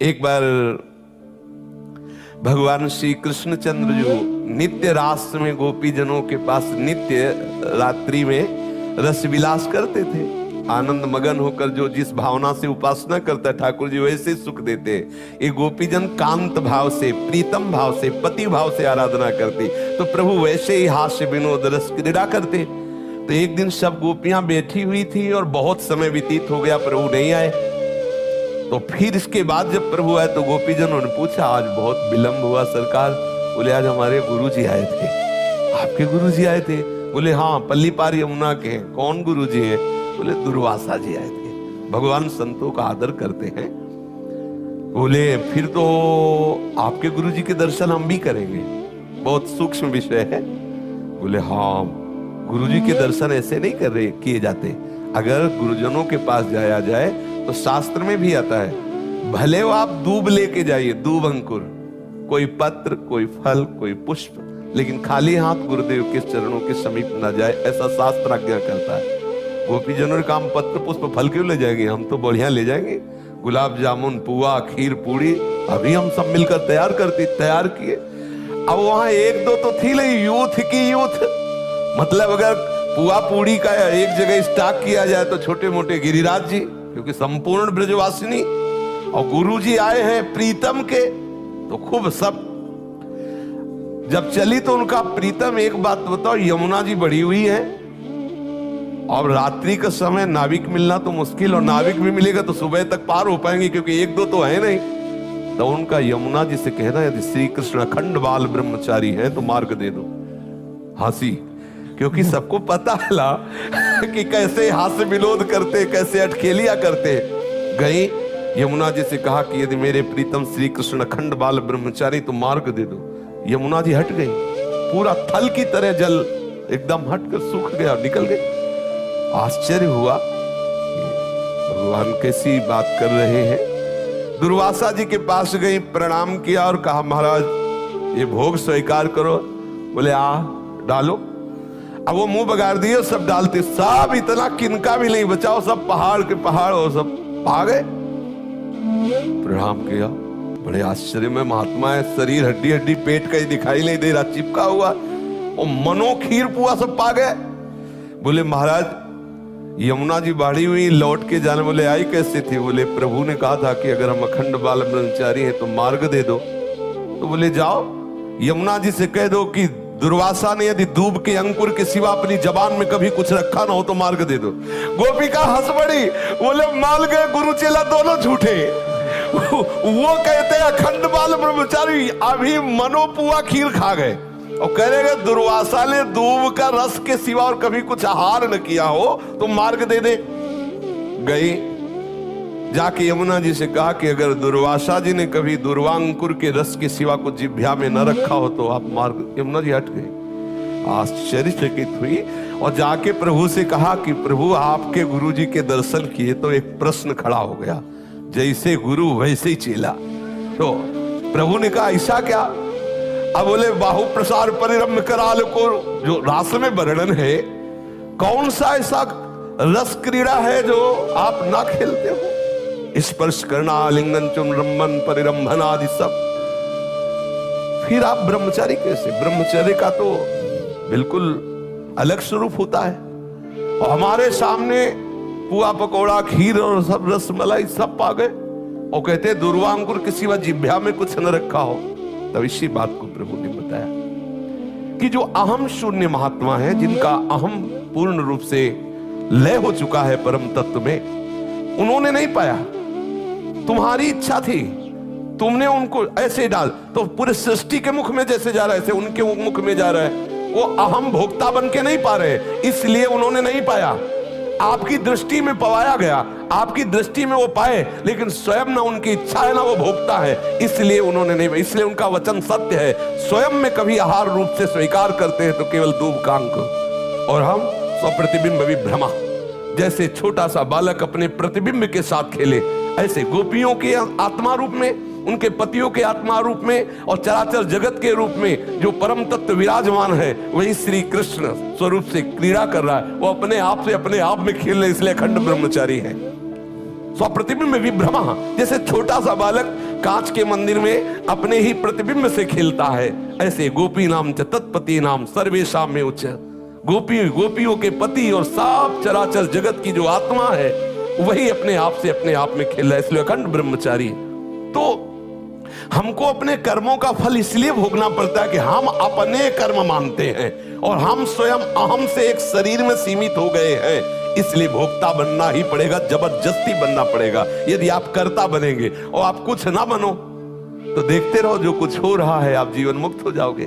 एक बार भगवान श्री कृष्णचंद्र जो नित्य रास में गोपी जनों के पास नित्य रात्रि में रस विलास करते थे, आनंद मगन होकर जो जिस भावना से उपासना करता है ठाकुर जी वैसे ही सुख देते हैं। ये गोपीजन कांत भाव से, प्रीतम भाव से, पति भाव से आराधना करती, तो प्रभु वैसे ही हास्य विनोद रस क्रीड़ा करते। तो एक दिन सब गोपियां बैठी हुई थी और बहुत समय व्यतीत हो गया, प्रभु नहीं आए। तो फिर इसके बाद जब प्रभु आए तो गोपीजनों ने पूछा, आज बहुत विलंब हुआ सरकार। बोले, आज हमारे गुरुजी आए थे। आपके गुरुजी आए थे? बोले, हाँ, पल्ली पार यमुना के हैं। कौन गुरुजी हैं? बोले, दुर्वासा जी आए थे। भगवान संतों का आदर करते हैं। बोले, फिर तो आपके गुरुजी के दर्शन हम भी करेंगे, बहुत सूक्ष्म विषय है। बोले, हाँ, गुरुजी के दर्शन ऐसे नहीं किए जाते। अगर गुरुजनों के पास जाया जाए तो शास्त्र में भी आता है, भले वो आप दूब लेके जाइए, दूब अंकुर, कोई पत्र, कोई फल, कोई पुष्प, लेकिन खाली हाथ गुरुदेव के चरणों के समीप न जाए, ऐसा शास्त्र आज्ञा करता है। गोपीजनों ने कहा, हम पत्र पुष्प फल क्यों ले जाएंगे, हम तो बढ़िया ले जाएंगे, गुलाब जामुन, पुआ, खीर, पूड़ी, अभी हम सब मिलकर तैयार किए। अब वहां एक दो तो थी नहीं, यूथ की यूथ, मतलब अगर पुआ पूड़ी का एक जगह स्टॉक किया जाए तो छोटे मोटे गिरिराज जी, क्योंकि संपूर्ण ब्रजवासिनी, और गुरु जी आए हैं प्रीतम के, तो खूब सब जब चली तो उनका प्रीतम, एक बात बताओ, यमुना जी बढ़ी हुई है और रात्रि का समय नाविक मिलना तो मुश्किल, और नाविक भी मिलेगा तो सुबह तक पार हो पाएंगे क्योंकि एक दो तो है नहीं। तो उनका यमुना जी से कहना, यदि श्री कृष्ण अखंड बाल ब्रह्मचारी है तो मार्ग दे दो। हंसी, क्योंकि सबको पता चला कि कैसे हास्य विनोद करते, कैसे अटखेलियां करते। गई यमुना जी से कहा कि यदि मेरे प्रीतम श्री कृष्ण अखंड बाल ब्रह्मचारी तो मार्ग दे दो। यमुना जी हट गई, पूरा थल की तरह जल एकदम हटकर सूख गया, निकल गए। आश्चर्य हुआ, भगवान कैसी बात कर रहे हैं। दुर्वासा जी के पास गई, प्रणाम किया और कहा, महाराज ये भोग स्वीकार करो। बोले, आ डालो। अब वो मुंह बगाड़ दिए, सब डालते, सब इतना किनका भी नहीं बचाओ, सब पहाड़ के पहाड़ और सब आ गए। प्रणाम किया, बड़े आश्चर्य में महात्मा है, शरीर हड्डी हड्डी, पेट कहीं दिखाई नहीं दे रहा, चिपका हुआ, और मनो खीर पुआ सब पा गए। बोले, महाराज यमुना जी बाढ़ी हुई, लौट के जाने। बोले, आई कैसे थी? बोले, प्रभु ने कहा था कि अगर हम अखंड बाल ब्रह्मचारी हैं तो मार्ग दे दो। तो बोले, जाओ यमुना जी से कह दो कि दुर्वासा ने यदि दूब के अंकुर के सिवा अपनी जबान में कभी कुछ रखा ना हो तो मार्ग दे दो। गोपिका हंस पड़ी, बोले, मान गए गुरु चेला दोनों झूठे। वो कहते अखंड बाल ब्रह्मचारी, अभी मनोपुआ खीर खा गए, और कह रहे दुर्वासा ने दूब का रस के सिवा और कभी कुछ आहार न किया हो तो मार्ग दे दे। गई, जाके यमुना जी से कहा कि अगर दुर्वासा जी ने कभी दुर्वांकुर के रस के सिवा को जिह्वा में न रखा हो तो आप मार्ग। यमुना जी हट गई, आश्चर्यचकित हुई और जाके प्रभु से कहा कि प्रभु आपके गुरु जी के दर्शन किए तो एक प्रश्न खड़ा हो गया, जैसे गुरु वैसे ही चेला। तो प्रभु ने कहा, ऐसा क्या? अब बोले, बाहु प्रसार परिरम्य कराल को जो रास में वर्णन है, कौन सा ऐसा रस क्रीड़ा है जो आप ना खेलते हो? स्पर्श करना, आलिंगन, चुम्बन, परिरंभन आदि सब। फिर आप ब्रह्मचारी कैसे? ब्रह्मचर्य का तो बिल्कुल अलग स्वरूप होता है। और हमारे सामने पुआ पकौड़ा, खीर और सब रसमलाई सब पा गए, और कहते दुर्वांकुर के सिवा जिह्वा में कुछ न रखा हो। तब इसी बात को प्रभु ने बताया कि जो अहम शून्य महात्मा है, जिनका अहम पूर्ण रूप से लय हो चुका है परम तत्व में, उन्होंने नहीं पाया। तुम्हारी इच्छा थी, तुमने उनको ऐसे डाल, तो पूरे सृष्टि के मुख में जैसे जा रहा है ऐसे उनके मुख में जा रहा है। वो अहम भोक्ता बन के नहीं पा रहे, इसलिए उन्होंने नहीं पाया। आपकी दृष्टि में पवाया गया, आपकी दृष्टि में वो पाए, लेकिन स्वयं ना उनकी इच्छा है ना वो भोक्ता है, इसलिए उन्होंने नहीं। इसलिए उनका वचन सत्य है, स्वयं में कभी आहार रूप से स्वीकार करते हैं तो केवल दूब का अंक, और हम स्वप्रतिबिंब विभ्रमा, जैसे छोटा सा बालक अपने प्रतिबिंब के साथ खेले, ऐसे गोपियों के आत्मा रूप में, उनके पतियों के आत्मा रूप में, और चराचर जगत के रूप में जो परम तत्व विराजमान है, वही श्री कृष्ण स्वरूप से क्रीड़ा कर रहा है। वो अपने आप से अपने आप में खेल रहे, इसलिए अखंड ब्रह्मचारी है। स्वप्रतिबिंब विभ्रमा, जैसे छोटा सा बालक कांच के मंदिर में अपने ही प्रतिबिंब से खेलता है, ऐसे गोपी नाम च तत्पति नाम सर्वेशाम में उच्च। गोपियों के पति और सब चराचर जगत की जो आत्मा है वही अपने आप से अपने आप में खेल रहा है, इसलिए अखंड ब्रह्मचारी। तो हमको अपने कर्मों का फल इसलिए भोगना पड़ता है कि हम अपने कर्म मानते हैं और हम स्वयं अहम से एक शरीर में सीमित हो गए हैं, इसलिए भोक्ता बनना ही पड़ेगा, जबरदस्ती बनना पड़ेगा। यदि आप कर्ता बनेंगे और आप कुछ ना बनो तो देखते रहो जो कुछ हो रहा है, आप जीवन मुक्त हो जाओगे।